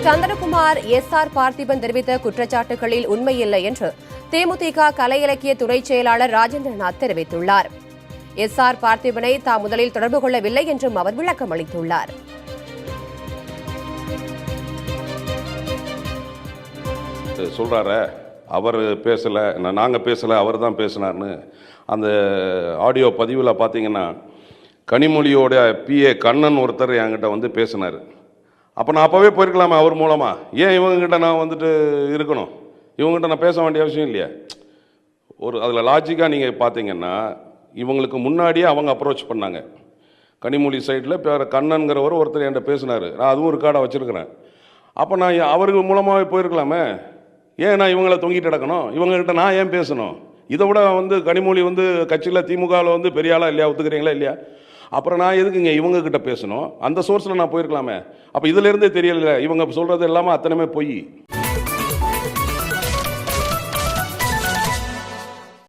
Chandrakumar SR Parthiban தெரிவித்த குற்றச்சாட்டுகளில் உண்மையில்லை என்று தேமுதிக கலை இலக்கிய துணை செயலாளர் ராஜேந்திரநாத் தெரிவித்துள்ளார். SR பார்த்திபனை தாம் முதலில் தொடர்பு கொள்ளவில்லை என்றும் அவர் விளக்கம் அளித்துள்ளார். சொல்றாரு அவர் பேசல, நாங்க பேசல, அவர் தான் பேசினார்னு அந்த ஆடியோ பதிவில் பார்த்தீங்கன்னா கனிமொழியோட PA கண்ணன் ஒருத்தர் என்கிட்ட வந்து பேசினார். அப்போ நான் அப்போவே போயிருக்கலாமா அவர் மூலமாக? ஏன் இவங்ககிட்ட நான் வந்துட்டு இருக்கணும்? இவங்ககிட்ட நான் பேச வேண்டிய அவசியம் இல்லையா? ஒரு அதில் லாஜிக்காக நீங்கள் பார்த்தீங்கன்னா இவங்களுக்கு முன்னாடியே அவங்க அப்ரோச் பண்ணாங்க. கனிமொழி சைடில் பேர் கண்ணன்கிறவர் ஒருத்தர் என்கிட்ட பேசினார். நான் அதுவும் ரெக்கார்டாக வச்சுருக்கிறேன். அப்போ நான் அவருக்கு மூலமாகவே போயிருக்கலாமே. ஏன் நான் இவங்களை தொங்கிட்டு கிடக்கணும்? இவங்ககிட்ட நான் ஏன் பேசணும்? இதை விட வந்து கனிமொழி வந்து கட்சியில் திமுகவில் வந்து பெரிய ஆளாக இல்லையா, ஒத்துக்கிறீங்களா இல்லையா? அப்புறம் நான் எதுக்குங்க இவங்ககிட்ட பேசணும்? அந்த சோர்ஸில் நான் போயிருக்கலாமே. அப்போ இதிலேருந்தே தெரியல இவங்க சொல்கிறது எல்லாமே அத்தனையுமே பொய்.